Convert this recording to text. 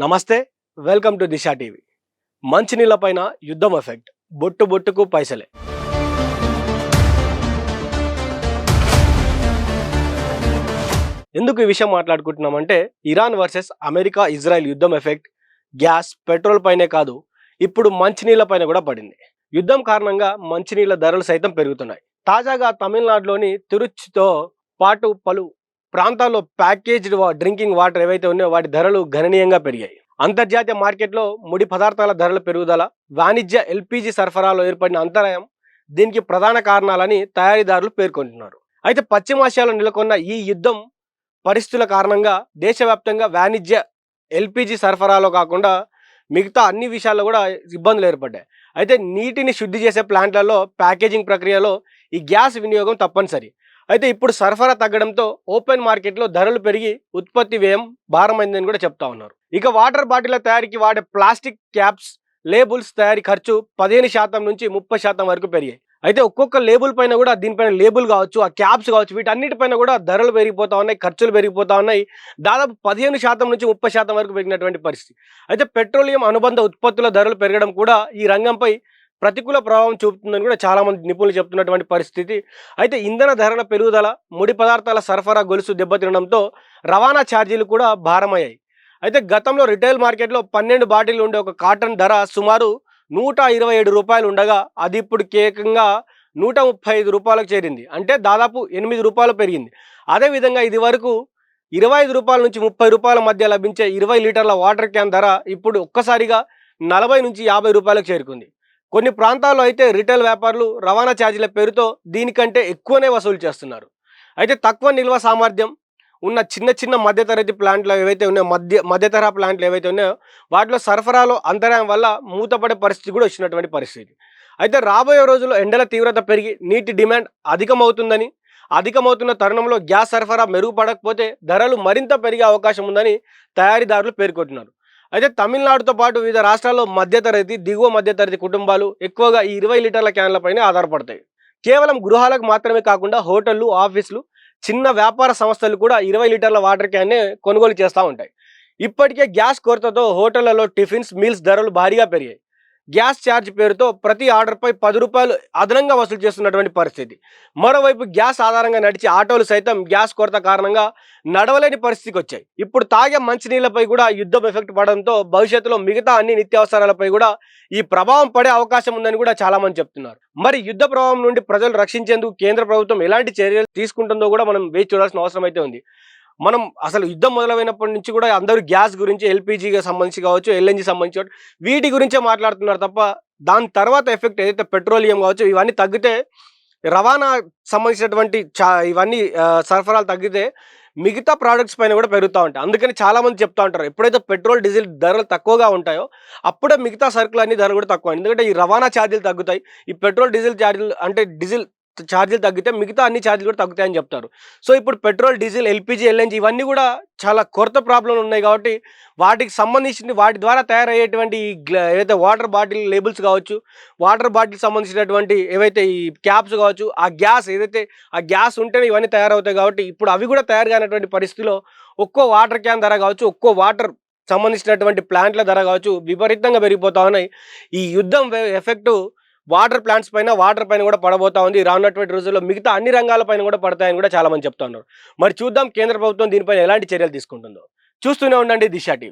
నమస్తే, welcome to Disha TV. మంచినీళ్ళపైన యుద్ధం effect, బొట్టు బొట్టుకు పైసలే. ఎందుకు ఈ విషయం మాట్లాడుకుంటున్నామంటే, ఇరాన్ వర్సెస్ అమెరికా ఇజ్రాయెల్ యుద్ధం ఎఫెక్ట్ గ్యాస్, పెట్రోల్ పైనే కాదు, ఇప్పుడు మంచినీళ్ళ పైన కూడా పడింది. యుద్ధం కారణంగా మంచినీళ్ళ ధరలు సైతం పెరుగుతున్నాయి. తాజాగా తమిళనాడులోని తిరుచితో పాటు పలు ప్రాంతాల్లో ప్యాకేజ్డ్ డ్రింకింగ్ వాటర్ ఏవైతే ఉన్నాయో వాటి ధరలు గణనీయంగా పెరిగాయి. అంతర్జాతీయ మార్కెట్లో ముడి పదార్థాల ధరల పెరుగుదల, వాణిజ్య ఎల్పిజి సరఫరాలో ఏర్పడిన అంతరాయం దీనికి ప్రధాన కారణాలని తయారీదారులు పేర్కొంటున్నారు. అయితే పశ్చిమాసియాలో నెలకొన్న ఈ యుద్ధం పరిస్థితుల కారణంగా దేశవ్యాప్తంగా వాణిజ్య ఎల్పిజి సరఫరాలో కాకుండా మిగతా అన్ని విషయాల్లో కూడా ఇబ్బందులు ఏర్పడ్డాయి. అయితే నీటిని శుద్ధి చేసే ప్లాంట్లలో ప్యాకేజింగ్ ప్రక్రియలో ఈ గ్యాస్ వినియోగం తప్పనిసరి. అయితే ఇప్పుడు సరఫరా తగ్గడంతో ఓపెన్ మార్కెట్లో ధరలు పెరిగి ఉత్పత్తి వ్యయం భారమైందని కూడా చెప్తా ఉన్నారు. ఇక వాటర్ బాటిళ్ల తయారీకి వాడే ప్లాస్టిక్ క్యాప్స్, లేబుల్స్ తయారీ ఖర్చు 15% నుంచి 30% వరకు పెరిగాయి. అయితే ఒక్కొక్క లేబుల్ పైన కూడా దీనిపైన లేబుల్ కావచ్చు, ఆ క్యాప్స్ కావచ్చు, వీటన్నిటిపైన కూడా ధరలు పెరిగిపోతా ఉన్నాయి, ఖర్చులు పెరిగిపోతా ఉన్నాయి. దాదాపు 15% నుంచి 30% వరకు పెరిగినటువంటి పరిస్థితి. అయితే పెట్రోలియం అనుబంధ ఉత్పత్తుల ధరలు పెరగడం కూడా ఈ రంగంపై ప్రతికూల ప్రభావం చూపుతుందని కూడా చాలామంది నిపుణులు చెప్తున్నటువంటి పరిస్థితి. అయితే ఇంధన ధరల పెరుగుదల, ముడి పదార్థాల సరఫరా గొలుసు దెబ్బతినడంతో రవాణా ఛార్జీలు కూడా భారమయ్యాయి. అయితే గతంలో రిటైల్ మార్కెట్లో 12 బాటిల్ ఉండే ఒక కాటన్ ధర సుమారు 127 రూపాయలు ఉండగా అది ఇప్పుడు ఏకంగా 135 రూపాయలకు చేరింది. అంటే దాదాపు 8 రూపాయలు పెరిగింది. అదేవిధంగా ఇది వరకు 25 రూపాయల నుంచి 30 రూపాయల మధ్య లభించే 20 లీటర్ల వాటర్ క్యాన్ ధర ఇప్పుడు ఒక్కసారిగా 40 నుంచి 50 రూపాయలకు చేరుకుంది. కొన్ని ప్రాంతాల్లో అయితే రిటైల్ వ్యాపారులు రవాణా ఛార్జీల పేరుతో దీనికంటే ఎక్కువనే వసూలు చేస్తున్నారు. అయితే తక్కువ నిల్వ సామర్థ్యం ఉన్న చిన్న చిన్న మధ్యతరగతి ప్లాంట్లు ఏవైతే ఉన్నాయో, మధ్యతరహా ప్లాంట్లు ఏవైతే ఉన్నాయో వాటిలో సరఫరాలో అంతరాయం వల్ల మూతపడే పరిస్థితి కూడా వచ్చినటువంటి పరిస్థితి. అయితే రాబోయే రోజుల్లో ఎండల తీవ్రత పెరిగి నీటి డిమాండ్ అధికమవుతున్న తరుణంలో గ్యాస్ సరఫరా మెరుగుపడకపోతే ధరలు మరింత పెరిగే అవకాశం ఉందని తయారీదారులు పేర్కొంటున్నారు. అయితే తమిళనాడుతో పాటు వివిధ రాష్ట్రాల్లో మధ్యతరగతి, దిగువ మధ్యతరగతి కుటుంబాలు ఎక్కువగా ఈ 20 లీటర్ల క్యాన్లపైనే ఆధారపడతాయి. కేవలం గృహాలకు మాత్రమే కాకుండా హోటళ్లు, ఆఫీసులు, చిన్న వ్యాపార సంస్థలు కూడా 20 లీటర్ల వాటర్ క్యాన్నే కొనుగోలు చేస్తూ ఉంటాయి. ఇప్పటికే గ్యాస్ కొరతతో హోటళ్లలో టిఫిన్స్, మీల్స్ ధరలు భారీగా పెరిగాయి. గ్యాస్ ఛార్జ్ పేరుతో ప్రతి ఆర్డర్పై 10 రూపాయలు అదనంగా వసూలు చేస్తున్నటువంటి పరిస్థితి. మరోవైపు గ్యాస్ ఆధారంగా నడిచే ఆటోలు సైతం గ్యాస్ కొరత కారణంగా నడవలేని పరిస్థితికి వచ్చాయి. ఇప్పుడు తాగే మంచినీళ్లపై కూడా యుద్ధం ఎఫెక్ట్ పడడంతో భవిష్యత్తులో మిగతా అన్ని నిత్యావసరాలపై కూడా ఈ ప్రభావం పడే అవకాశం ఉందని కూడా చాలా మంది చెప్తున్నారు. మరి యుద్ధ ప్రభావం నుండి ప్రజలు రక్షించేందుకు కేంద్ర ప్రభుత్వం ఎలాంటి చర్యలు తీసుకుంటుందో కూడా మనం వేచి చూడాల్సిన అవసరం అయితే ఉంది. మనం అసలు యుద్ధం మొదలైనప్పటి నుంచి కూడా అందరూ గ్యాస్ గురించి, ఎల్పిజికి సంబంధించి కావచ్చు, ఎల్ఎన్జి సంబంధించి వీటి గురించే మాట్లాడుతున్నారు తప్ప దాని తర్వాత ఎఫెక్ట్ ఏదైతే పెట్రోలియం కావచ్చు ఇవన్నీ తగ్గితే, రవాణా సంబంధించినటువంటి ఇవన్నీ సరఫరాలు తగ్గితే మిగతా ప్రోడక్ట్స్ పైన కూడా పెరుగుతూ ఉంటాయి. అందుకని చాలామంది చెప్తూ ఉంటారు ఎప్పుడైతే పెట్రోల్, డీజిల్ ధరలు తక్కువగా ఉంటాయో అప్పుడే మిగతా సరుకులు అన్ని ధర కూడా తక్కువ. ఎందుకంటే ఈ రవాణా ఛార్జీలు తగ్గుతాయి. ఈ పెట్రోల్, డీజిల్ ఛార్జీలు అంటే డీజిల్ ఛార్జీలు తగ్గితే మిగతా అన్ని ఛార్జీలు కూడా తగ్గుతాయని చెప్తారు. సో ఇప్పుడు పెట్రోల్, డీజిల్, ఎల్పిజి, ఎల్ఎన్జి ఇవన్నీ కూడా చాలా కొరత ప్రాబ్లంలు ఉన్నాయి కాబట్టి వాటికి సంబంధించిన వాటి ద్వారా తయారయ్యేటువంటి ఏవైతే వాటర్ బాటిల్ లేబుల్స్ కావచ్చు, వాటర్ బాటిల్ సంబంధించినటువంటి ఏవైతే ఈ క్యాప్స్ కావచ్చు, ఆ గ్యాస్ ఉంటేనే ఇవన్నీ తయారవుతాయి కాబట్టి ఇప్పుడు అవి కూడా తయారు కానటువంటి పరిస్థితిలో ఒక్కో వాటర్ క్యాన్ ధర కావచ్చు, ఒక్కో వాటర్ సంబంధించినటువంటి ప్లాంట్ల ధర కావచ్చు విపరీతంగా పెరిగిపోతా ఉన్నాయి. ఈ యుద్ధం ఎఫెక్టు వాటర్ ప్లాంట్స్ పైన, వాటర్ పైన కూడా పడబోతా ఉంది. రానున్నటువంటి రోజుల్లో మిగతా అన్ని రంగాలపైన కూడా పడతాయని కూడా చాలా మంది చెప్తా ఉన్నారు. మరి చూద్దాం కేంద్ర ప్రభుత్వం దీనిపైన ఎలాంటి చర్యలు తీసుకుంటుందో. చూస్తూనే ఉండండి దిశా టీవీ.